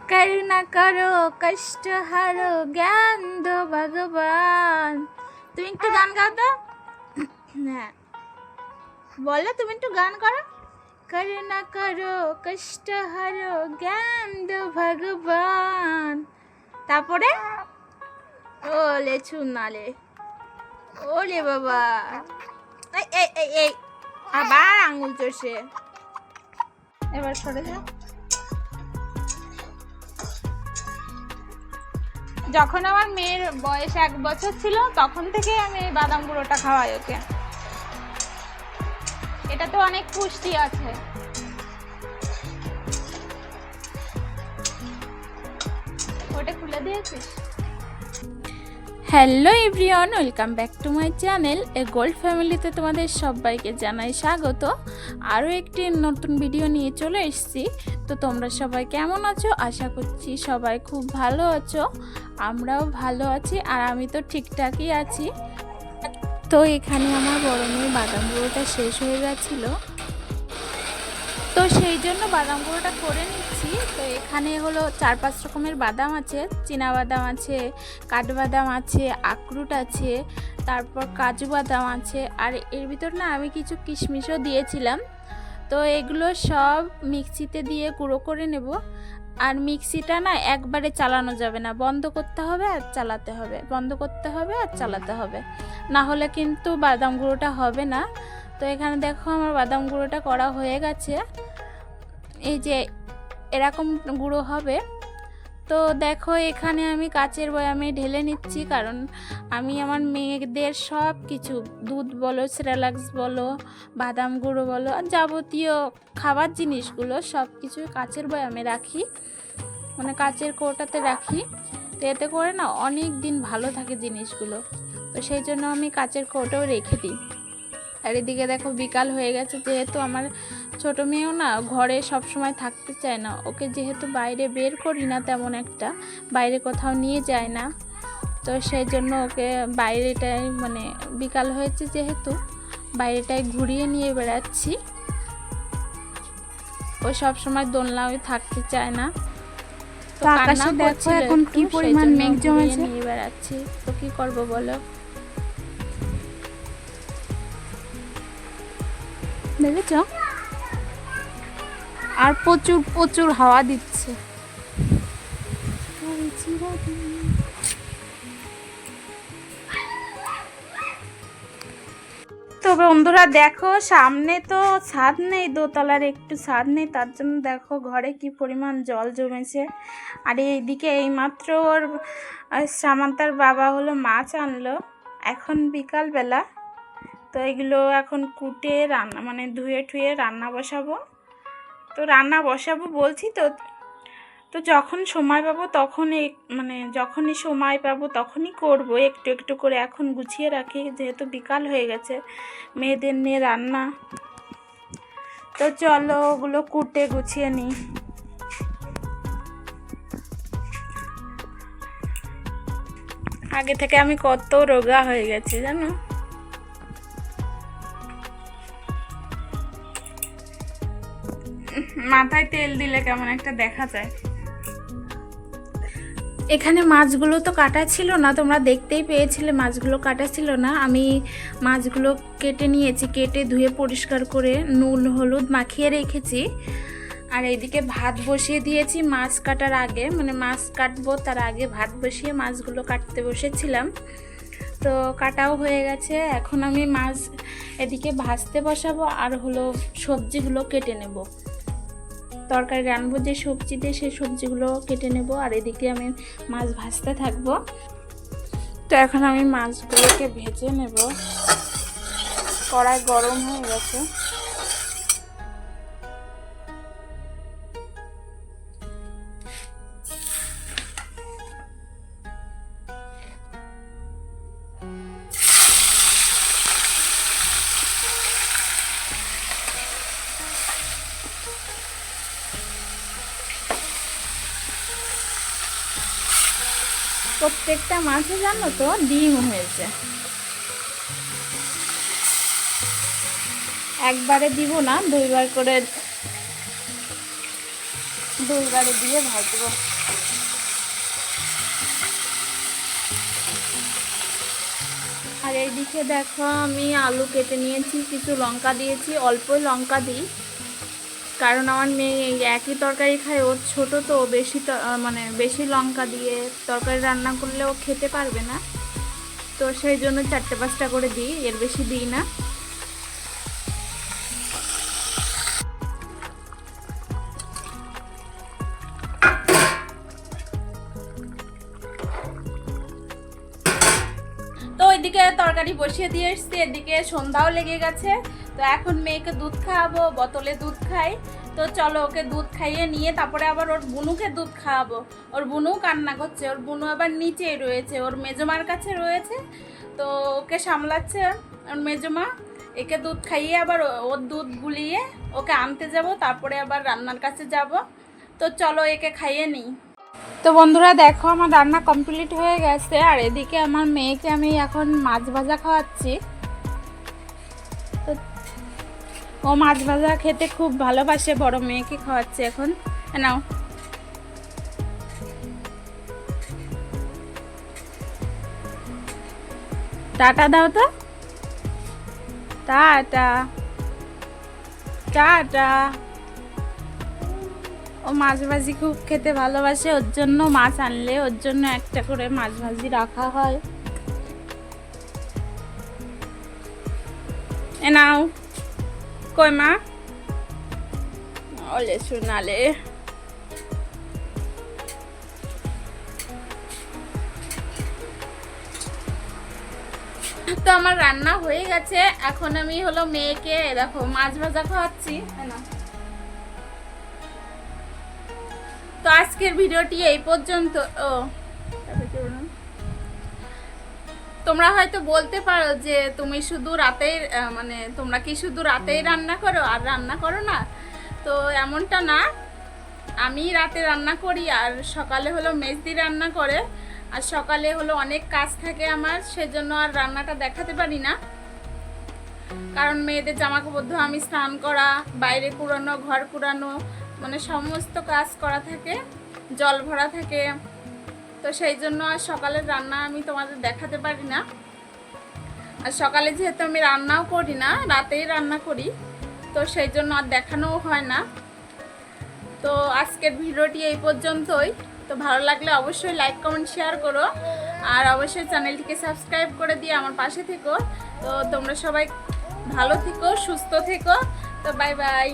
करुणा करो कष्ट हरो ज्ञान दो भगवान। তুমি একটু গান গাও তো। হ্যাঁ বলো, তুমি একটু গান করো। করুণা করো কষ্ট হরো জ্ঞান দো ভগবান। তারপরে ওলে ছুনালে ওলে বাবা, এই এই এই এই আবার আঙুল চষে। এবার সরে যাও। যখন আমার মেয়ের বয়স 1 বছর ছিল তখন থেকে আমি এই বাদাম গুঁড়োটা খাওয়াই ওকে। এটা তো অনেক পুষ্টি আছে। ওটা খুলে দিয়েছিস? Hello everyone, welcome back to my channel a gold ফ্যামিলিতে তোমাদের সবাইকে জানাই স্বাগত। আরও একটি নতুন ভিডিও নিয়ে চলে এসেছি। তো তোমরা সবাই কেমন আছো? আশা করছি সবাই খুব ভালো আছো, আমরাও ভালো আছি, আর আমি তো ঠিকঠাকই আছি। তো এখানে আমার বড় মেয়ে বাদাম গুঁড়োটা শেষ হয়ে গেছিলো, তো সেই জন্য বাদাম গুঁড়োটা করে নিচ্ছি। তো এখানে হলো 4-5 রকমের বাদাম আছে, চীনা বাদাম আছে, কাঠবাদাম আছে, আখরোট আছে, তারপর কাজু বাদাম আছে, আর এর ভিতর না আমি কিছু কিশমিশও দিয়েছিলাম। তো এগুলো সব মিক্সিতে দিয়ে গুঁড়ো করে নেব। আর মিক্সিটা না একবারে চালানো যাবে না, বন্ধ করতে হবে আর চালাতে হবে, বন্ধ করতে হবে আর চালাতে হবে, না হলে কিন্তু বাদাম গুঁড়োটা হবে না। তো এখানে দেখো আমার বাদাম গুঁড়োটা করা হয়ে গেছে, এই যে এরকম গুঁড়ো হবে। তো দেখো এখানে আমি কাচের বয়ামে ঢেলে নিচ্ছি, কারণ আমি আমার মেয়েদের সব কিছু, দুধ বলো, সেরেলাক্স বলো, বাদাম গুঁড়ো বলো, আর যাবতীয় খাবার জিনিসগুলো সব কিছু কাচের বয়ামে রাখি, মানে কাচের কৌটাতে রাখি। তো এতে করে না অনেক দিন ভালো থাকে জিনিসগুলো, তো সেই জন্য আমি কাচের কৌটাও রেখে দিই। আর এদিকে দেখো বিকাল হয়ে গেছে, যেহেতু আমার ছোটো মেয়েও না ঘরে সব সময় থাকতে চায় না, ওকে যেহেতু বাইরে বের করি না তেমন একটা, বাইরে কোথাও নিয়ে যায় না, তো সেই জন্য ওকে বাইরেটাই, মানে বিকাল হয়েছে যেহেতু বাইরেটাই ঘুরিয়ে নিয়ে বেড়াচ্ছি। ও সব সময় দোলনায় থাকতে চায় না, তো আকাশে দেখো এখন কি পরিমাণ মেঘ জমেছে, নিয়ে বেড়াচ্ছি। তো কি করব বলো, দেখেছ? আর প্রচুর প্রচুর হাওয়া দিচ্ছে। তো বন্ধুরা দেখো, সামনে তো ছাদ নেই, দোতলার একটু ছাদ নেই, তার জন্য দেখো ঘরে কি পরিমাণ জল জমেছে। আর এইদিকে এইমাত্র ওর সামান্তার বাবা হলো মাছ আনলো, এখন বিকালবেলা। তো এগুলো এখন কুটে রান্না, মানে ধুয়ে ঠুয়ে রান্না বসাবো। তো রান্না বসাবো বলছি তো, তো যখন সময় পাবো তখনই, মানে যখনই সময় পাবো তখনই করব, একটু একটু করে এখন গুছিয়ে রাখি, যেহেতু বিকাল হয়ে গেছে, মেয়েদের নিয়ে রান্না। তো চলো ওগুলো কুটে গুছিয়ে নিই। আগে থেকে আমি কত রোগা হয়ে গেছি জানো। মাথায় তেল দিলে কেমন একটা দেখা যায়। এখানে মাছগুলো তো কাটা ছিল না, তোমরা দেখতেই পেয়েছিলে মাছগুলো কাটা ছিল না। আমি মাছগুলো কেটে নিয়েছি, কেটে ধুয়ে পরিষ্কার করে নুন হলুদ মাখিয়ে রেখেছি। আর এইদিকে ভাত বসিয়ে দিয়েছি মাছ কাটার আগে, মানে মাছ কাটবো তার আগে ভাত বসিয়ে মাছগুলো কাটতে বসেছিলাম। তো কাটাও হয়ে গেছে, এখন আমি মাছ এদিকে ভাজতে বসাবো, আর হলো সবজিগুলো কেটে নেব, তরকারি রান্নবো যে সবজি দিয়ে সেই সবজিগুলো কেটে নেব, আর এদিকে আমি মাছ ভাজতে থাকবো। তো এখন আমি মাছগুলোকে ভেজে নেব, কড়াই গরম হয়ে গেছে। প্রত্যেকটা মাছে জানো তো ডিম হয়েছে, একবারে দিব না, 2বার করে দুইবারে দিয়ে ভাজবো। আর এইদিকে দেখো আমি আলু কেটে নিয়েছি, কিছু লঙ্কা দিয়েছি, অল্প লঙ্কা দিই কারণ আমার মেয়ে এই একই তরকারি খায়, ওর ছোটো তো বেশি মানে বেশি লঙ্কা দিয়ে তরকারি রান্না করলে ও খেতে পারবে না, তো সেই জন্য 4-5টা করে দিই, এর বেশি দিই না। তো ওইদিকে তরকারি বসিয়ে দিয়ে এসছি, এদিকে সন্ধ্যাও লেগে গেছে। তো এখন মেয়েকে দুধ খাওয়াবো, বোতলে দুধ খাই। তো চলো ওকে দুধ খাইয়ে নিয়ে তারপরে আবার ওর বুনুকে দুধ খাওয়াবো। ওর বুনু কান্না করছে, ওর বুনু আবার নিচেই রয়েছে, ওর মেজমার কাছে রয়েছে, তো ওকে সামলাচ্ছে ওর মেজমা। একে দুধ খাইয়ে আবার ওর দুধ গুলিয়ে ওকে আনতে যাব, তারপরে আবার রান্নার কাছে যাব। তো চলো একে খাইয়ে নিই। তো বন্ধুরা দেখো আমার রান্না কমপ্লিট হয়ে গেছে, আর এদিকে আমার মেয়েকে আমি এখন মাছ ভাজা খাওয়াচ্ছি। তো ও মাছ ভাজা খেতে খুব ভালোবাসে, বড় মেয়েকে খাওয়াচ্ছে এখন। নাও টাটা দাও তো, টাটা টাটা। ও মাছ ভাজি খুব খেতে ভালোবাসে, ওর জন্য মাছ আনলে ওর জন্য একটা করে মাছ ভাজি রাখা হয়। এ নাও, কই মা, ওলে শোনালে। তো আমার রান্না হয়ে গেছে, এখন আমি হলো মেয়েকে দেখো মাছ ভাজা খাওয়াচ্ছি। না তো আজকের ভিডিওটি এই পর্যন্ত। তোমরা হয়তো বলতে পারো যে তুমি শুধু রাতেই মানে তোমরা কি শুধু রাতেই রান্না করো আর রান্না করো না? তো এমনটা না, আমি রাতে রান্না করি আর সকালে হলো মেজদি রান্না করে। আর সকালে হলো অনেক কাজ থাকে আমার, সেজন্য আর রান্নাটা দেখাতে পারি না, কারণ মেয়েদের জামা কাপড় ধোয়া, আমি স্নান করা, বাইরে কুড়ানো, ঘর কুড়ানো, মানে সমস্ত কাজ করা থাকে, জল ভরা থাকে। তো সেই জন্য আর সকালের রান্না আমি তোমাদের দেখাতে পারি না। আর সকালে যেহেতু আমি রান্নাও করি না, রাতেই রান্না করি, তো সেই জন্য আর দেখানোও হয় না। তো আজকের ভিডিওটি এই পর্যন্তই। তো ভালো লাগলে অবশ্যই লাইক কমেন্ট শেয়ার করো, আর অবশ্যই চ্যানেলটিকে সাবস্ক্রাইব করে দিয়ে আমার পাশে থেকো। তো তোমরা সবাই ভালো থেকো, সুস্থ থেকো। তো বাই বাই।